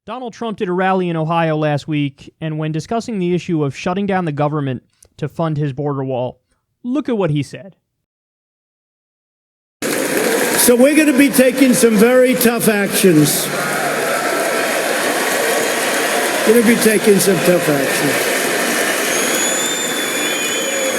Donald Trump did a rally in Ohio last week, and when discussing the issue of shutting down the government to fund his border wall, look at what he said. So we're going to be taking some very tough actions. Going to be taking some tough actions.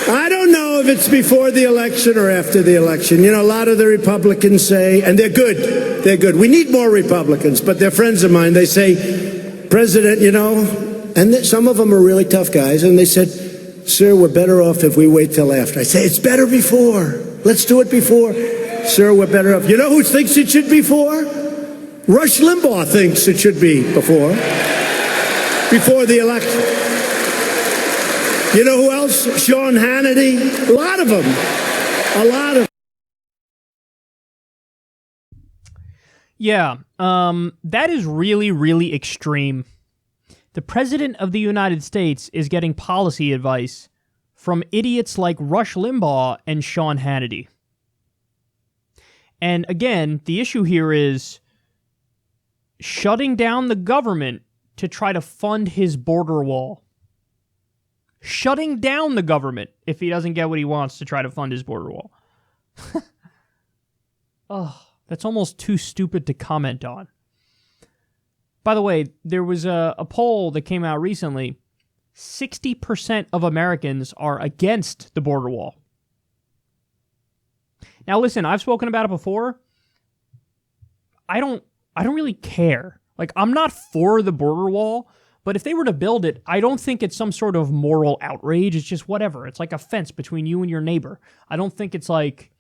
I don't know if it's before the election or after the election. You know, a lot of the Republicans say, and they're good, we need more Republicans, but they're friends of mine. They say, President, you know, and some of them are really tough guys, and they said, sir, we're better off if we wait till after. I say, it's better before. Let's do it before. Sir, we're better off. You know who thinks it should be before? Rush Limbaugh thinks it should be before the election. You know who else? Sean Hannity. A lot of them. Yeah, that is really, really extreme. The President of the United States is getting policy advice from idiots like Rush Limbaugh and Sean Hannity. And again, the issue here is shutting down the government to try to fund his border wall. Shutting down the government if he doesn't get what he wants to try to fund his border wall. Oh, that's almost too stupid to comment on. By the way, there was a poll that came out recently. 60% of Americans are against the border wall. Now listen, I've spoken about it before. I don't really care. Like, I'm not for the border wall, but if they were to build it, I don't think it's some sort of moral outrage. It's just whatever. It's like a fence between you and your neighbor. I don't think it's like...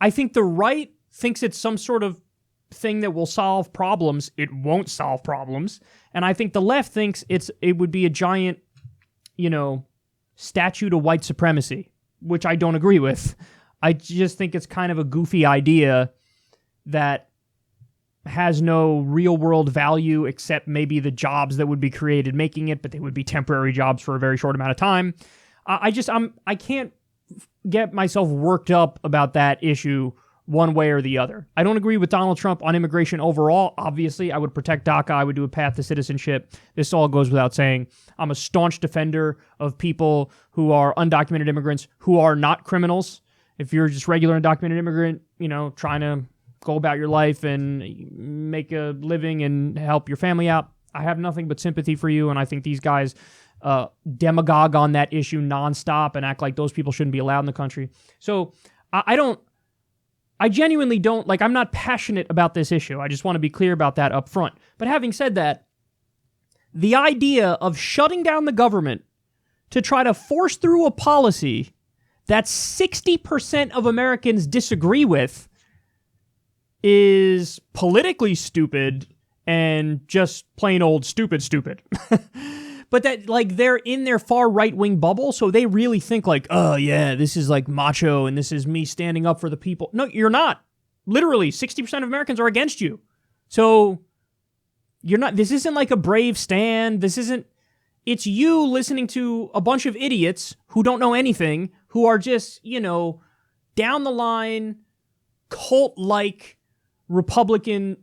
I think the right thinks it's some sort of thing that will solve problems. It won't solve problems. And I think the left thinks it would be a giant, statue to white supremacy, which I don't agree with. I just think it's kind of a goofy idea that has no real-world value except maybe the jobs that would be created making it, but they would be temporary jobs for a very short amount of time. I can't get myself worked up about that issue one way or the other. I don't agree with Donald Trump on immigration overall. Obviously, I would protect DACA. I would do a path to citizenship. This all goes without saying. I'm a staunch defender of people who are undocumented immigrants who are not criminals. If you're just regular undocumented immigrant, trying to go about your life and make a living and help your family out, I have nothing but sympathy for you, and I think these guys demagogue on that issue nonstop and act like those people shouldn't be allowed in the country. So I genuinely don't, I'm not passionate about this issue. I just want to be clear about that up front. But having said that, the idea of shutting down the government to try to force through a policy that 60% of Americans disagree with is politically stupid and just plain old stupid. But that, they're in their far right-wing bubble, so they really think oh yeah, this is macho and this is me standing up for the people. No, you're not. Literally, 60% of Americans are against you. So you're not, this isn't a brave stand. It's you listening to a bunch of idiots who don't know anything, who are just, down the line, cult-like Republican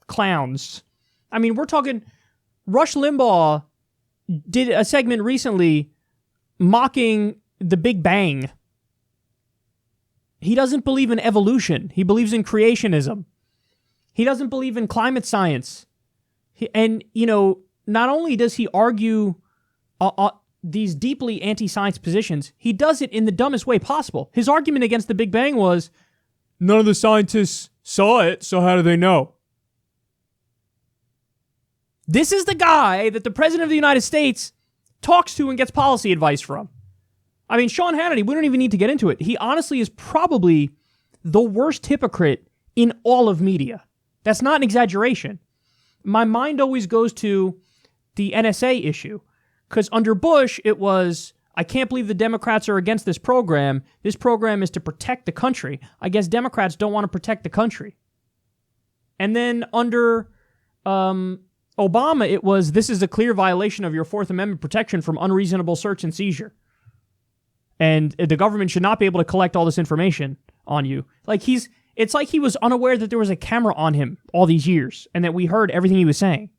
clowns. I mean, we're talking... Rush Limbaugh did a segment recently mocking the Big Bang. He doesn't believe in evolution. He believes in creationism. He doesn't believe in climate science. Not only does he argue these deeply anti-science positions, he does it in the dumbest way possible. His argument against the Big Bang was, none of the scientists saw it, so how do they know? This is the guy that the President of the United States talks to and gets policy advice from. I mean, Sean Hannity, we don't even need to get into it. He honestly is probably the worst hypocrite in all of media. That's not an exaggeration. My mind always goes to the NSA issue, because under Bush, it was, I can't believe the Democrats are against this program. This program is to protect the country. I guess Democrats don't want to protect the country. And then under Obama, it was, this is a clear violation of your Fourth Amendment protection from unreasonable search and seizure. And the government should not be able to collect all this information on you. It's like he was unaware that there was a camera on him all these years and that we heard everything he was saying.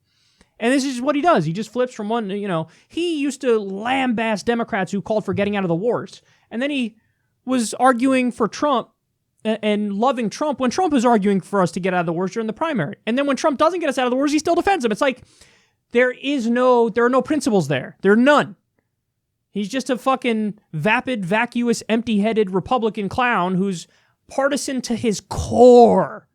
And this is what he does. He just flips from one, he used to lambaste Democrats who called for getting out of the wars. And then he was arguing for Trump and loving Trump when Trump was arguing for us to get out of the wars during the primary. And then when Trump doesn't get us out of the wars, he still defends him. It's like there are no principles there. There are none. He's just a fucking vapid, vacuous, empty-headed Republican clown who's partisan to his core.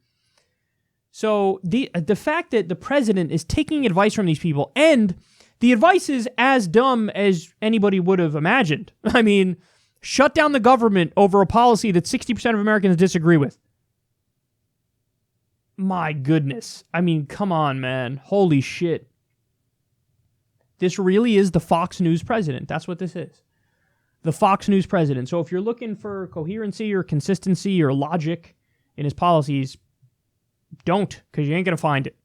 So the fact that the president is taking advice from these people, and the advice is as dumb as anybody would have imagined. I mean, shut down the government over a policy that 60% of Americans disagree with. My goodness. I mean, come on, man. Holy shit. This really is the Fox News president. That's what this is. The Fox News president. So if you're looking for coherency or consistency or logic in his policies, don't, because you ain't going to find it.